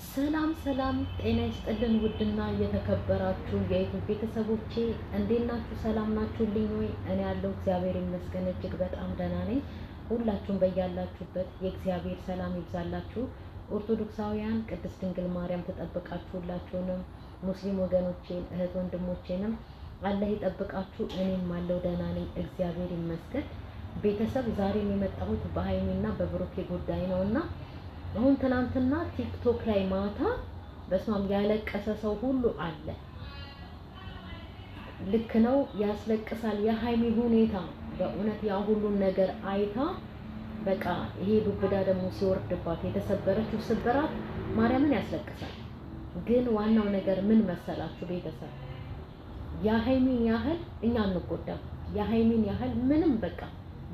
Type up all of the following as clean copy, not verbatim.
ሰላም ሰላም፣ ጤና ይስጥልን ውድና የተከበራችሁ የዩቲዩብ ቤተሰቦቼ እንዴት ናችሁ? ሰላም ናችሁልኝ ወይ? እኔ ያለው እግዚአብሔር ይመስገን እጅግ በጣም ደህና ነኝ። ሁላችሁም በያላችሁበት የእግዚአብሔር ሰላም ይብዛላችሁ። ኦርቶዶክሳውያን ቅድስት ድንግል ማርያም ተጠብቃችሁ ሁላችሁንም ሙስሊም ወገኖቼን እህት ወንድሞቼንም አላህ ይጠብቃችሁ። እኔም አለው ደህና ነኝ እግዚአብሔር ይመስገን። ቤተሰብ ዛሬም የመጣሁት በሀይሚና በብሩኬ ጉዳይ ነውና አሁን ትናንትና ቲክቶክ ላይ ማታ በስማም ያለቀሰ ሰው ሁሉ አለ። ልክ ነው፣ ያስለቅሳል። የሀይሚ ሁኔታ በእውነት ያ ሁሉን ነገር አይታ በቃ ይሄ ዱብዳ ደግሞ ሲወርድባት የተሰበረችው ስብራት ማርያምን ያስለቅሳል። ግን ዋናው ነገር ምን መሰላችሁ ቤተሰብ፣ የሀይሚን ያህል እኛ አንጎዳም። የሀይሚን ያህል ምንም በቃ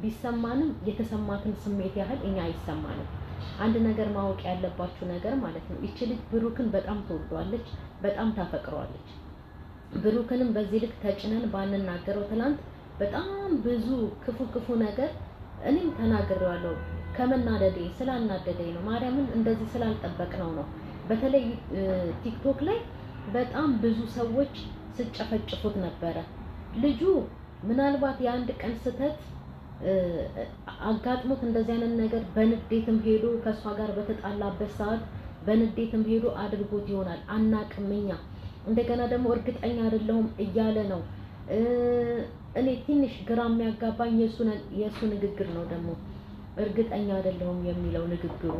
ቢሰማንም የተሰማትን ስሜት ያህል እኛ አይሰማንም። አንድ ነገር ማወቅ ያለባችሁ ነገር ማለት ነው፣ ይቺ ልጅ ብሩክን በጣም ትወደዋለች፣ በጣም ታፈቅረዋለች። ብሩክንም በዚህ ልክ ተጭነን ባንናገረው ትላንት በጣም ብዙ ክፉ ነገር እኔም ተናግሬዋለሁ። ከመናደዴ ስላናደደኝ ነው፣ ማርያምን እንደዚህ ስላልጠበቅነው ነው። በተለይ ቲክቶክ ላይ በጣም ብዙ ሰዎች ስጨፈጭፉት ነበረ። ልጁ ምናልባት የአንድ ቀን ስህተት አጋጥሞት እንደዚህ አይነት ነገር በንዴትም ሄዶ ከሷ ጋር በተጣላበት ሰዓት በንዴትም ሄዶ አድርጎት ይሆናል፣ አናቅም እኛ። እንደገና ደግሞ እርግጠኛ አይደለሁም እያለ ነው። እኔ ትንሽ ግራ የሚያጋባኝ የሱ ንግግር ነው። ደግሞ እርግጠኛ አይደለሁም የሚለው ንግግሩ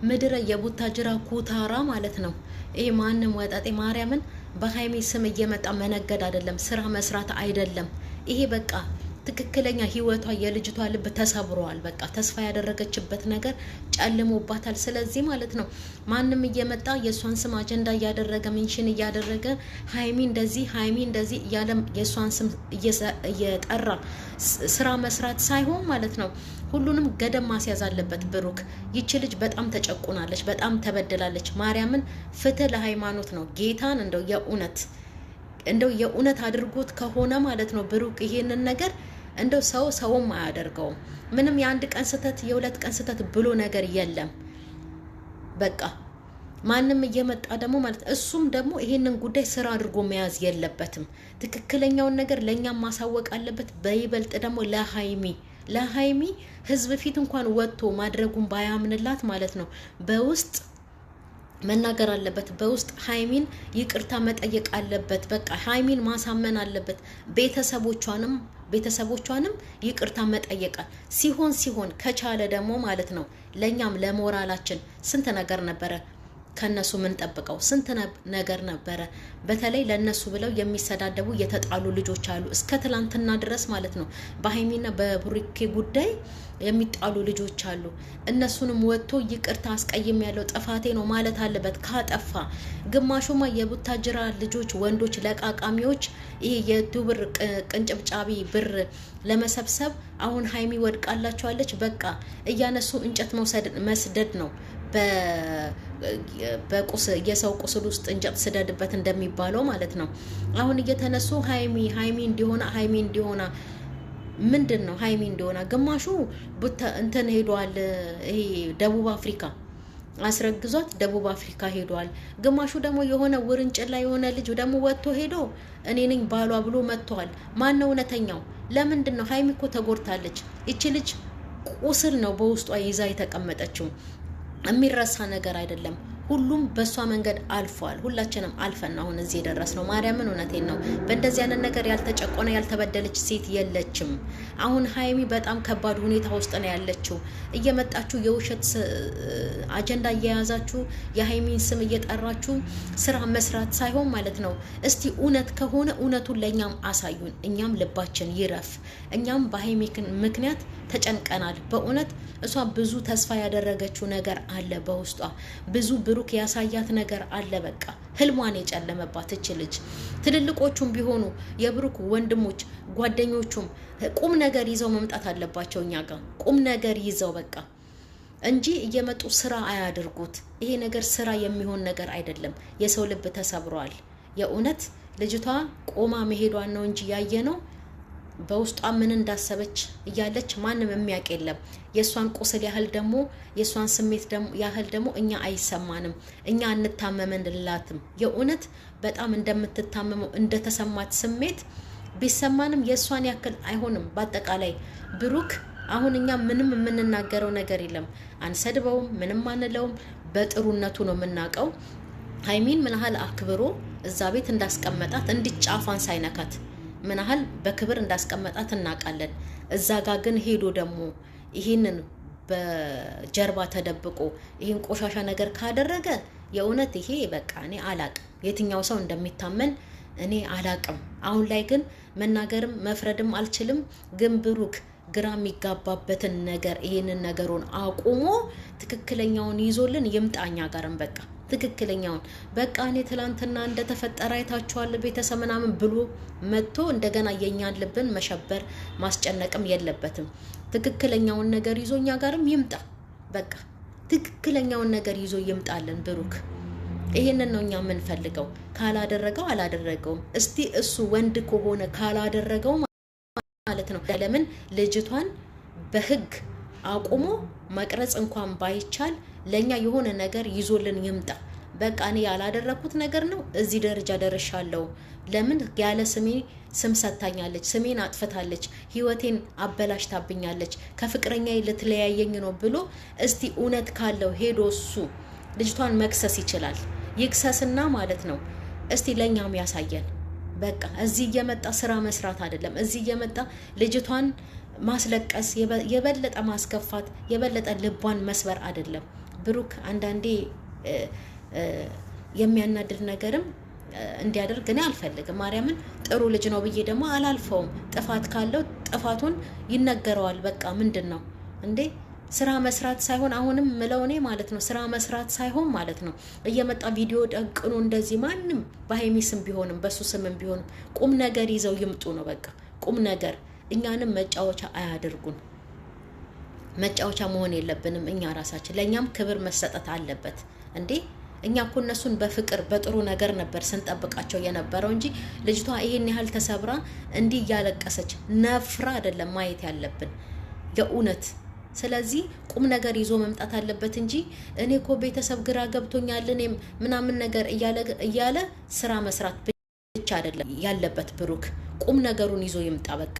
ምድረ የቡታጅራ ኩታራ ማለት ነው። ይሄ ማንም ወጣጤ ማርያምን በሀይሚ ስም እየመጣ መነገድ አይደለም፣ ስራ መስራት አይደለም። ይሄ በቃ ትክክለኛ ህይወቷ የልጅቷ ልብ ተሰብሯል። በቃ ተስፋ ያደረገችበት ነገር ጨልሞባታል። ስለዚህ ማለት ነው ማንም እየመጣ የእሷን ስም አጀንዳ እያደረገ ሜንሽን እያደረገ ሀይሚ እንደዚህ እያለ የእሷን ስም እየጠራ ስራ መስራት ሳይሆን ማለት ነው ሁሉንም ገደብ ማስያዝ አለበት ብሩክ። ይቺ ልጅ በጣም ተጨቁናለች፣ በጣም ተበድላለች። ማርያምን ፍትህ ለሃይማኖት ነው። ጌታን እንደው የእውነት አድርጎት ከሆነ ማለት ነው ብሩክ ይሄንን ነገር እንደው ሰውም አያደርገውም። ምንም የአንድ ቀን ስህተት የሁለት ቀን ስህተት ብሎ ነገር የለም። በቃ ማንም እየመጣ ደግሞ ማለት እሱም ደግሞ ይሄንን ጉዳይ ስራ አድርጎ መያዝ የለበትም። ትክክለኛውን ነገር ለእኛም ማሳወቅ አለበት። በይበልጥ ደግሞ ለሀይሚ ህዝብ ፊት እንኳን ወጥቶ ማድረጉን ባያምንላት ማለት ነው በውስጥ መናገር አለበት። በውስጥ ሀይሚን ይቅርታ መጠየቅ አለበት። በቃ ሀይሚን ማሳመን አለበት። ቤተሰቦቿንም ይቅርታ መጠየቃል። ሲሆን ከቻለ ደግሞ ማለት ነው ለኛም ለሞራላችን ስንት ነገር ነበረ ከነሱ ምን ጠብቀው ስንት ነገር ነበረ። በተለይ ለነሱ ብለው የሚሰዳደቡ የተጣሉ ልጆች አሉ እስከ ትላንትና ድረስ ማለት ነው። በሀይሚና በብሩኬ ጉዳይ የሚጣሉ ልጆች አሉ። እነሱንም ወጥቶ ይቅርታ አስቀይም ያለው ጥፋቴ ነው ማለት አለበት ካጠፋ። ግማሹማ የቡታጅራ ልጆች ወንዶች ለቃቃሚዎች ይሄ የዱብር ቅንጭብጫቢ ብር ለመሰብሰብ አሁን ሀይሚ ወድቃላቸዋለች። በቃ እያነሱ እንጨት መስደድ ነው። የሰው ቁስል ውስጥ እንጨት ስደድበት እንደሚባለው ማለት ነው። አሁን እየተነሱ ሀይሚ እንዲሆና ምንድን ነው ሀይሚ እንዲሆና ግማሹ እንትን ሄዷል። ይሄ ደቡብ አፍሪካ አስረግዟት ደቡብ አፍሪካ ሄዷል። ግማሹ ደግሞ የሆነ ውርንጭላ የሆነ ልጅ ደግሞ ወጥቶ ሄዶ እኔ ነኝ ባሏ ብሎ መጥቷል። ማን ነው እውነተኛው? ለምንድን ነው ሀይሚ እኮ ተጎድታለች። ይቺ ልጅ ቁስል ነው በውስጧ ይዛ የተቀመጠችው። የሚረሳ ነገር አይደለም። ሁሉም በሷ መንገድ አልፏል። ሁላችንም አልፈን አሁን እዚህ የደረስነው። ማርያምን እውነቴን ነው። በእንደዚህ አይነት ነገር ያልተጨቆነ ያልተበደለች ሴት የለችም። አሁን ሀይሚ በጣም ከባድ ሁኔታ ውስጥ ነው ያለችው። እየመጣችሁ የውሸት አጀንዳ እየያዛችሁ የሀይሚን ስም እየጠራችሁ ስራ መስራት ሳይሆን ማለት ነው። እስቲ እውነት ከሆነ እውነቱን ለእኛም አሳዩን፣ እኛም ልባችን ይረፍ። እኛም በሀይሚ ምክንያት ተጨንቀናል። በእውነት እሷ ብዙ ተስፋ ያደረገችው ነገር አለ በውስጧ ብዙ ብሩክ ያሳያት ነገር አለ። በቃ ህልሟን የጨለመባት እች ልጅ። ትልልቆቹም ቢሆኑ የብሩክ ወንድሞች ጓደኞቹም ቁም ነገር ይዘው መምጣት አለባቸው እኛ ጋር ቁም ነገር ይዘው በቃ እንጂ እየመጡ ስራ አያድርጉት። ይሄ ነገር ስራ የሚሆን ነገር አይደለም። የሰው ልብ ተሰብሯል። የእውነት ልጅቷ ቆማ መሄዷን ነው እንጂ ያየ ነው በውስጧ ምን እንዳሰበች እያለች ማንም የሚያውቅ የለም። የሷን ቁስል ያህል ደግሞ የሷን ስሜት ያህል ደግሞ እኛ አይሰማንም። እኛ እንታመመንላትም። የእውነት በጣም እንደምትታመመው እንደተሰማት ስሜት ቢሰማንም የሷን ያክል አይሆንም። በአጠቃላይ ብሩክ አሁን እኛ ምንም የምንናገረው ነገር የለም። አንሰድበውም፣ ምንም አንለውም። በጥሩነቱ ነው የምናውቀው። ሀይሚን ምን ያህል አክብሮ እዛ ቤት እንዳስቀመጣት እንዲጫፋን ሳይነካት ምን ያህል በክብር እንዳስቀመጣት እናውቃለን። እዛ ጋር ግን ሄዶ ደግሞ ይህንን በጀርባ ተደብቆ ይህን ቆሻሻ ነገር ካደረገ የእውነት ይሄ በቃ እኔ አላቅም፣ የትኛው ሰው እንደሚታመን እኔ አላቅም። አሁን ላይ ግን መናገርም መፍረድም አልችልም። ግን ብሩክ ግራ የሚጋባበትን ነገር ይሄንን ነገሩን አቁሞ ትክክለኛውን ይዞልን ይምጣኛ ጋርም በቃ ትክክለኛውን በቃ እኔ ትላንትና እንደተፈጠረ አይታችኋል ቤተሰብ ምናምን ብሎ መጥቶ እንደገና የኛን ልብን መሸበር ማስጨነቅም የለበትም። ትክክለኛውን ነገር ይዞ እኛ ጋርም ይምጣ። በቃ ትክክለኛውን ነገር ይዞ ይምጣልን ብሩክ። ይሄንን ነው እኛ የምንፈልገው። ካላደረገው አላደረገውም። እስቲ እሱ ወንድ ከሆነ ካላደረገው ማለት ነው ለምን ልጅቷን በህግ አቁሞ መቅረጽ እንኳን ባይቻል ለኛ የሆነ ነገር ይዞልን ይምጣ። በቃ እኔ ያላደረኩት ነገር ነው እዚህ ደረጃ ደርሻለሁ። ለምን ያለ ስሜ ስም ሰታኛለች፣ ስሜን አጥፍታለች፣ ህይወቴን አበላሽታብኛለች፣ ከፍቅረኛዬ ልትለያየኝ ነው ብሎ እስቲ እውነት ካለው ሄዶ እሱ ልጅቷን መክሰስ ይችላል። ይክሰስና ማለት ነው እስቲ ለኛም ያሳየን። በቃ እዚህ እየመጣ ስራ መስራት አይደለም፣ እዚህ እየመጣ ልጅቷን ማስለቀስ፣ የበለጠ ማስከፋት፣ የበለጠ ልቧን መስበር አይደለም። ብሩክ አንዳንዴ የሚያናድድ ነገርም እንዲያደርግ እኔ አልፈልግም። ማርያምን ጥሩ ልጅ ነው ብዬ ደግሞ አላልፈውም። ጥፋት ካለው ጥፋቱን ይነገረዋል። በቃ ምንድን ነው እንዴ ስራ መስራት ሳይሆን አሁንም ምለው እኔ ማለት ነው ስራ መስራት ሳይሆን ማለት ነው እየመጣ ቪዲዮ ደቅኖ እንደዚህ ማንም በሀይሚ ስም ቢሆንም በሱ ስምም ቢሆንም ቁም ነገር ይዘው ይምጡ ነው በቃ ቁም ነገር። እኛንም መጫወቻ አያደርጉን። መጫወቻ መሆን የለብንም እኛ ራሳችን። ለእኛም ክብር መሰጠት አለበት እንዴ። እኛ እኮ እነሱን በፍቅር በጥሩ ነገር ነበር ስንጠብቃቸው የነበረው እንጂ ልጅቷ ይሄን ያህል ተሰብራ እንዲህ እያለቀሰች ነፍራ አይደለም ማየት ያለብን የእውነት። ስለዚህ ቁም ነገር ይዞ መምጣት አለበት እንጂ እኔ እኮ ቤተሰብ ግራ ገብቶኛል እኔም ምናምን ነገር እያለ ስራ መስራት ብቻ አይደለም ያለበት ብሩክ። ቁም ነገሩን ይዞ ይምጣ በቃ።